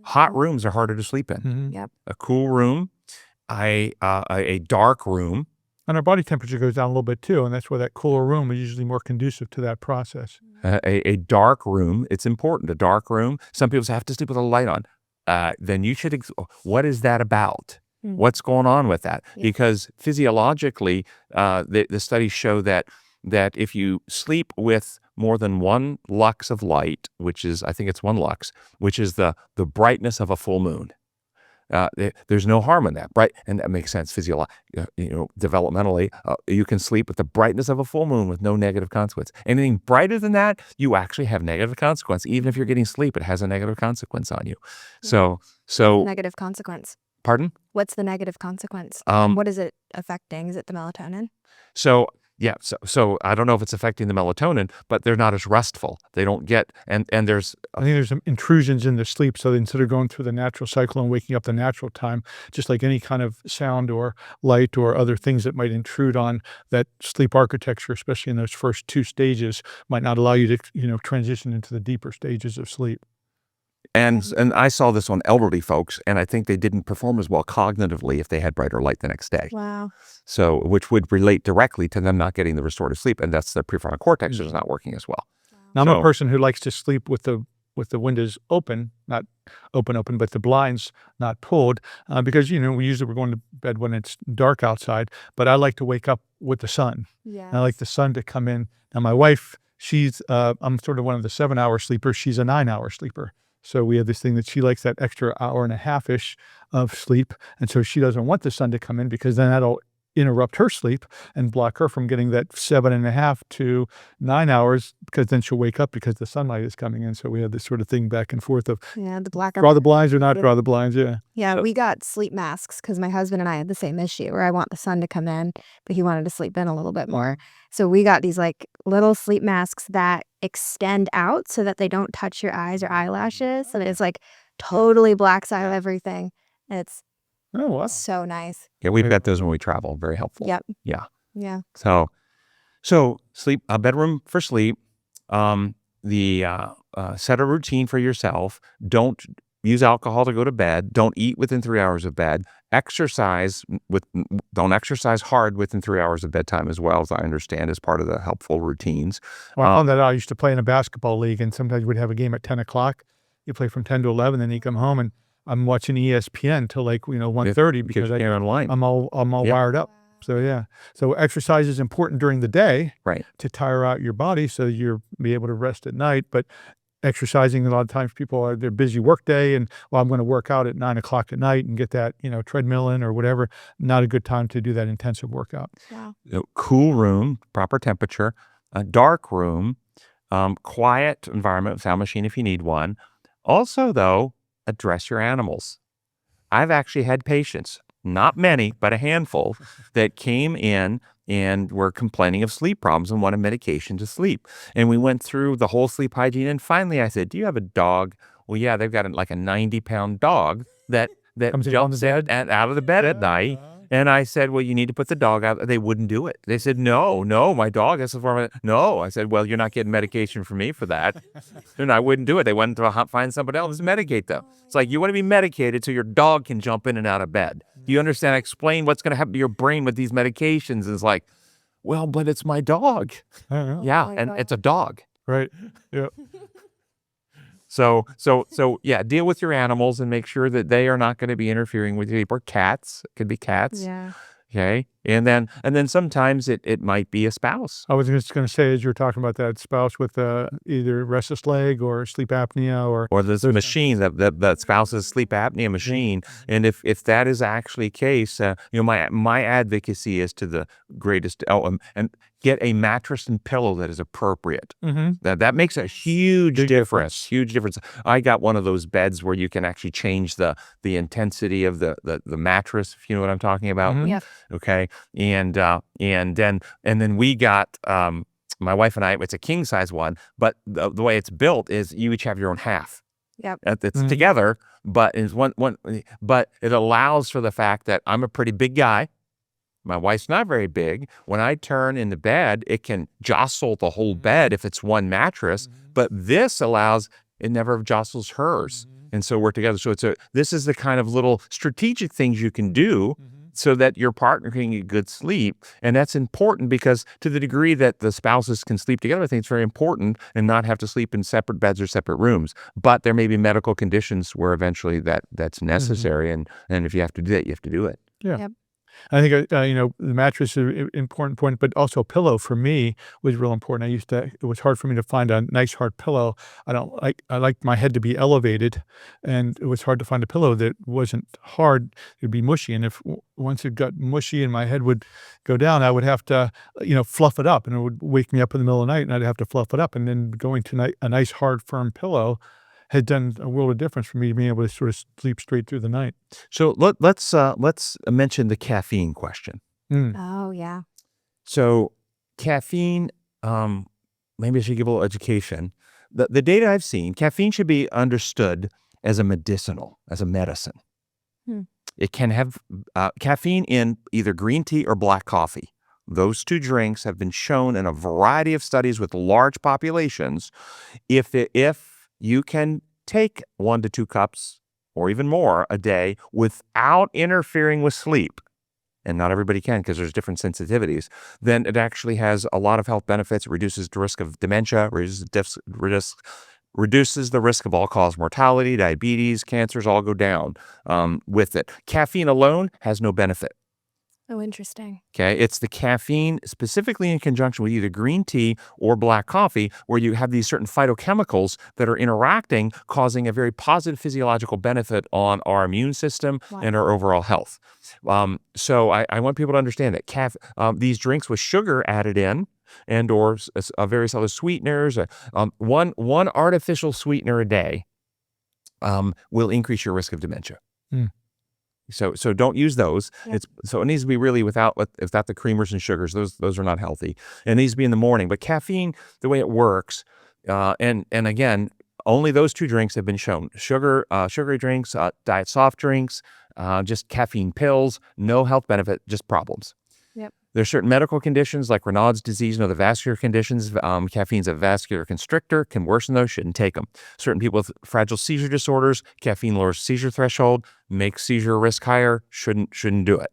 Hot rooms are harder to sleep in. Mm-hmm. Yep. A cool room, a dark room. And our body temperature goes down a little bit too, and that's why that cooler room is usually more conducive to that process. A dark room, it's important. A dark room. Some people say, I have to sleep with a light on. Then you should, what is that about? Mm. What's going on with that? Yeah. Because physiologically, the studies show that if you sleep with more than 1 lux of light, which is, I think it's 1 lux, which is the brightness of a full moon. There's no harm in that, right? And that makes sense developmentally. You can sleep with the brightness of a full moon with no negative consequence. Anything brighter than that, you actually have negative consequence. Even if you're getting sleep, it has a negative consequence on you. Yeah. So Negative consequence. pardon? What's the negative consequence? What is it affecting? Is it the melatonin? So yeah, so I don't know if it's affecting the melatonin, but they're not as restful. They don't get and there's I think there's some intrusions in the sleep. So instead of going through the natural cycle and waking up the natural time, just like any kind of sound or light or other things that might intrude on that sleep architecture, especially in those first 2 stages, might not allow you to, transition into the deeper stages of sleep. and I saw this on elderly folks, and I think they didn't perform as well cognitively if they had brighter light the next day. Wow. So, which would relate directly to them not getting the restorative sleep, and that's the prefrontal cortex is not working as well. Now, I'm a So- person who likes to sleep with the windows open, not open, but the blinds not pulled, because we usually we're going to bed when it's dark outside. But I like to wake up with the sun. Yeah. I like the sun to come in. Now, my wife, I'm sort of one of the 7-hour sleepers. She's a 9-hour sleeper. So we have this thing that she likes that extra hour and a half-ish of sleep. And so she doesn't want the sun to come in because then that'll interrupt her sleep and block her from getting that 7.5 to 9 hours, because then she'll wake up because the sunlight is coming in. So we have this sort of thing back and forth of Yeah, the black. draw the blinds or not Yeah. draw the blinds. Yeah. Yeah, we got sleep masks because my husband and I had the same issue where I want the sun to come in, but he wanted to sleep in a little bit more. So we got these like little sleep masks that extend out so that they don't touch your eyes or eyelashes. And it's like totally blacks out everything. It's Oh, wow. so nice. Yeah, we've got those when we travel. Very helpful. Yep. Yeah. Yeah. So sleep, a bedroom for sleep. Set a routine for yourself. Don't use alcohol to go to bed. Don't eat within 3 hours of bed. Don't exercise hard within 3 hours of bedtime as well, as I understand, as part of the helpful routines. Well, I found that out. I used to play in a basketball league, and sometimes we'd have a game at 10 o'clock. You play from 10 to 11, then you come home, and I'm watching ESPN till 1:30 because online. I'm all Yeah. wired up. So yeah. So exercise is important during the day, Right. to tire out your body so you're be able to rest at night. But exercising, a lot of times people are their busy work day and I'm going to work out at 9 o'clock at night and get that treadmill in or whatever. Not a good time to do that intensive workout. Wow. Cool room, proper temperature, a dark room, quiet environment, sound machine if you need one. Also, though, address your animals. I've actually had patients, not many, but a handful, that came in and were complaining of sleep problems and wanted medication to sleep. And we went through the whole sleep hygiene. And finally, I said, do you have a dog? Well, yeah, they've got like a 90-pound dog that Comes in on the jumps bed? out of the bed at night. And I said, well, you need to put the dog out. They wouldn't do it. They said, no, my dog. This is for no. I said, well, you're not getting medication from me for that. And I wouldn't do it. They went to find somebody else to medicate them. It's like, you want to be medicated so your dog can jump in and out of bed. Do you understand? Explain what's going to happen to your brain with these medications. And it's like, well, but it's my dog. I don't know. Yeah, my and God. it's a dog. Right. Yeah. So yeah, deal with your animals and make sure that they are not going to be interfering with you. Or cats. It could be cats. Yeah. Okay. And then sometimes it might be a spouse. I was just gonna say, as you're talking about that spouse with, either restless leg or sleep apnea Or this those machine, that spouse's sleep apnea machine. And if that is actually the case, my advocacy is to the greatest. And get a mattress and pillow that is appropriate. Mhm. That makes a huge Big difference. difference. Huge difference. I got one of those beds where you can actually change the intensity of the mattress, if you know what I'm talking about. Mhm. Yep. Okay. And then we got my wife and I, it's a king size one, but the way it's built is you each have your own half. Yep. It's Mhm. together, but is one, but it allows for the fact that I'm a pretty big guy. My wife's not very big. When I turn in the bed, it can jostle the whole bed if it's one mattress, but this allows it never jostles hers. And so we're together. So this is the kind of little strategic things you can do so that your partner can get good sleep. And that's important because to the degree that the spouses can sleep together, I think it's very important and not have to sleep in separate beds or separate rooms. But there may be medical conditions where eventually that's necessary. And if you have to do that, you have to do it. Yeah. Yep. I think, the mattress is an important point, but also a pillow for me was real important. It was hard for me to find a nice hard pillow. I like my head to be elevated, and it was hard to find a pillow that wasn't hard. It'd be mushy. And if once it got mushy and my head would go down, I would have to, fluff it up, and it would wake me up in the middle of the night and I'd have to fluff it up. And then going to a nice, hard, firm pillow had done a world of difference for me being able to sort of sleep straight through the night. So let's mention the caffeine question. Mm. Oh, yeah. So caffeine, maybe I should give a little education. The data I've seen, caffeine should be understood as a medicine. Hmm. It can have caffeine in either green tea or black coffee. Those two drinks have been shown in a variety of studies with large populations. If you can take 1 to 2 cups or even more a day without interfering with sleep, and not everybody can because there's different sensitivities, then it actually has a lot of health benefits. It reduces the risk of dementia, reduces the risk of all-cause mortality, diabetes, cancers, all go down with it. Caffeine alone has no benefit. Oh, interesting. Okay, it's the caffeine specifically in conjunction with either green tea or black coffee where you have these certain phytochemicals that are interacting, causing a very positive physiological benefit on our immune system and our overall health. So I want people to understand that these drinks with sugar added in and or various other sweeteners, one artificial sweetener a day will increase your risk of dementia. Mm. So don't use those. Yep. So it needs to be really without the creamers and sugars. Those are not healthy. It needs to be in the morning. But caffeine, the way it works, and again, only those two drinks have been shown. Sugary drinks, diet soft drinks, just caffeine pills, no health benefit, just problems. Yep. There's certain medical conditions like Raynaud's disease and other vascular conditions. Caffeine's a vascular constrictor, can worsen those, shouldn't take them. Certain people with fragile seizure disorders, caffeine lowers seizure threshold, makes seizure risk higher, shouldn't do it.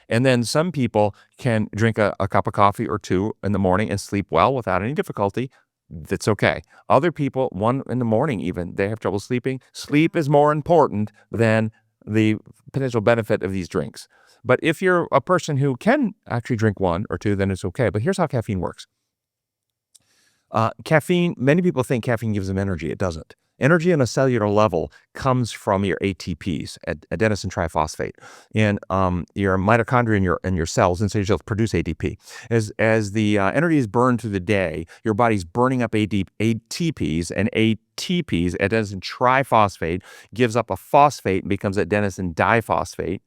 And then some people can drink a cup of coffee or two in the morning and sleep well without any difficulty. That's okay. Other people, 1 in the morning even, they have trouble sleeping. Sleep is more important than the potential benefit of these drinks. But if you're a person who can actually drink 1 or 2, then it's okay. But here's how caffeine works. Caffeine, many people think caffeine gives them energy. It doesn't. Energy on a cellular level comes from your ATPs, adenosine triphosphate, and your mitochondria in your cells, and so you'll produce ATP. As the energy is burned through the day, your body's burning up ATPs, and ATPs, adenosine triphosphate, gives up a phosphate and becomes adenosine diphosphate.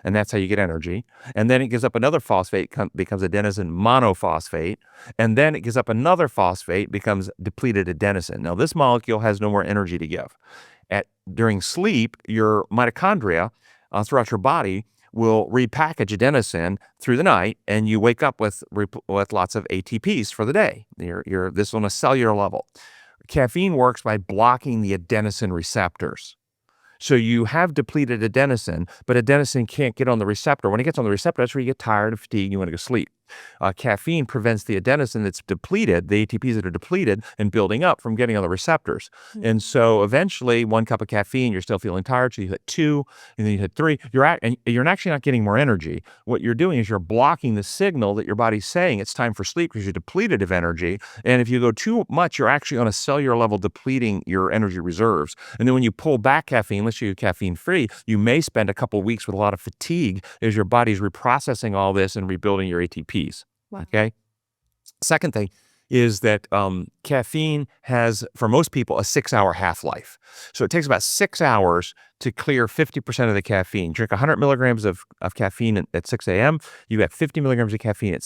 And that's how you get energy. And then it gives up another phosphate, becomes adenosine monophosphate. And then it gives up another phosphate, becomes depleted adenosine. Now, this molecule has no more energy to give. During sleep, your mitochondria throughout your body will repackage adenosine through the night, and you wake up with lots of ATPs for the day. This on a cellular level. Caffeine works by blocking the adenosine receptors. So you have depleted adenosine, but adenosine can't get on the receptor. When it gets on the receptor, that's where you get tired and fatigued and you want to go sleep. caffeine prevents the adenosine that's depleted, the ATPs that are depleted and building up from getting on the receptors. And so eventually 1 cup of caffeine, you're still feeling tired. So you hit 2 and then you hit 3. And you're actually not getting more energy. What you're doing is you're blocking the signal that your body's saying it's time for sleep because you're depleted of energy. And if you go too much, you're actually on a cellular level depleting your energy reserves. And then when you pull back caffeine, let's say you're caffeine free, you may spend a couple of weeks with a lot of fatigue as your body's reprocessing all this and rebuilding your ATPs. Wow. Okay. Second thing is that caffeine has, for most people, a 6-hour half-life. So it takes about 6 hours to clear 50% of the caffeine. Drink 100 milligrams of caffeine at 6 a.m. You got 50 milligrams of caffeine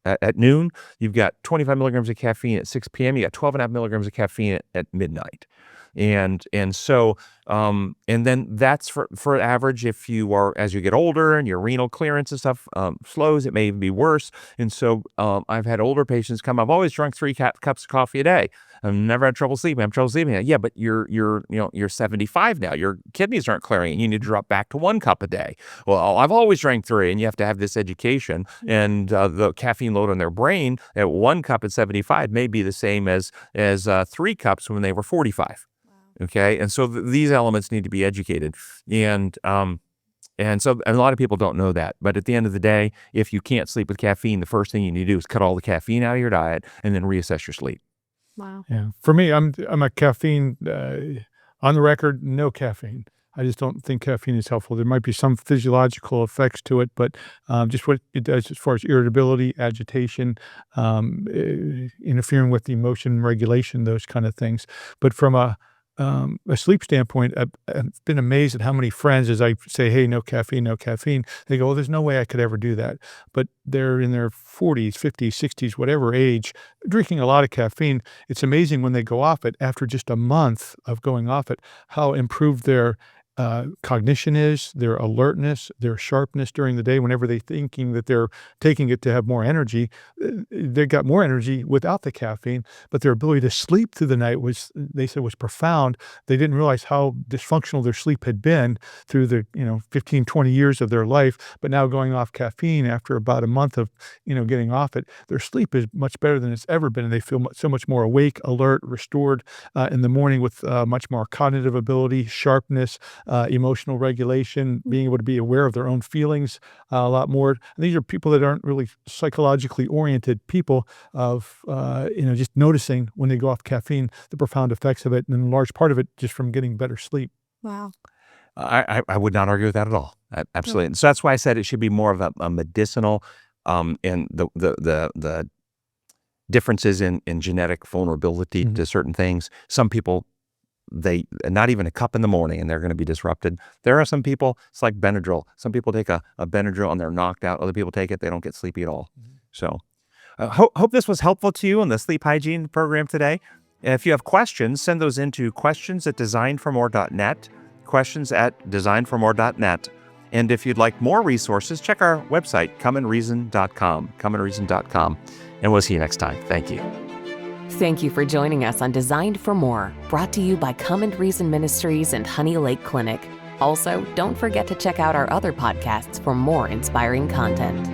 at noon. You've got 25 milligrams of caffeine at 6 p.m. You got 12.5 milligrams of caffeine at midnight. And so and then that's for average. If you are, as you get older and your renal clearance and stuff slows, it may even be worse. And so I've had older patients come. I've always drunk 3 cups of coffee a day. I've never had trouble sleeping. I have trouble sleeping. Yeah, but you're 75 now. Your kidneys aren't clearing, and you need to drop back to 1 cup a day. Well, I've always drank 3, and you have to have this education. And the caffeine load on their brain at 1 cup at 75 may be the same as 3 cups when they were 45. Okay. And so these elements need to be educated. And so a lot of people don't know that. But at the end of the day, if you can't sleep with caffeine, the first thing you need to do is cut all the caffeine out of your diet and then reassess your sleep. Wow. Yeah. For me, I'm a caffeine, on the record, no caffeine. I just don't think caffeine is helpful. There might be some physiological effects to it, but just what it does as far as irritability, agitation, interfering with emotion regulation, those kind of things. But from a sleep standpoint, I've been amazed at how many friends, as I say, hey, no caffeine, they go, well, there's no way I could ever do that. But they're in their 40s, 50s, 60s, whatever age, drinking a lot of caffeine. It's amazing when they go off it, after just a month of going off it, how improved their cognition is, their alertness, their sharpness during the day. Whenever they're thinking that they're taking it to have more energy, they got more energy without the caffeine, but their ability to sleep through the night they said, was profound. They didn't realize how dysfunctional their sleep had been through the 15, 20 years of their life. But now going off caffeine after about a month of getting off it, their sleep is much better than it's ever been, and they feel so much more awake, alert, restored in the morning, with much more cognitive ability, sharpness, emotional regulation, being able to be aware of their own feelings a lot more. And these are people that aren't really psychologically oriented people, of just noticing when they go off caffeine the profound effects of it, and a large part of it just from getting better sleep. Wow. I would not argue with that at all. Absolutely. And so that's why I said it should be more of a medicinal, and the differences in genetic vulnerability to certain things. Some people, they not even a cup in the morning and they're going to be disrupted. There are some people, it's like Benadryl. Some people take a Benadryl and they're knocked out. Other people take it, they don't get sleepy at all. So hope this was helpful to you on the sleep hygiene program today. If you have questions, send those into questions@designformore.net, questions@designformore.net. And if you'd like more resources, check our website, comeandreason.com, and we'll see you next time. Thank you. Thank you for joining us on Designed for More, brought to you by Come and Reason Ministries and Honey Lake Clinic. Also, don't forget to check out our other podcasts for more inspiring content.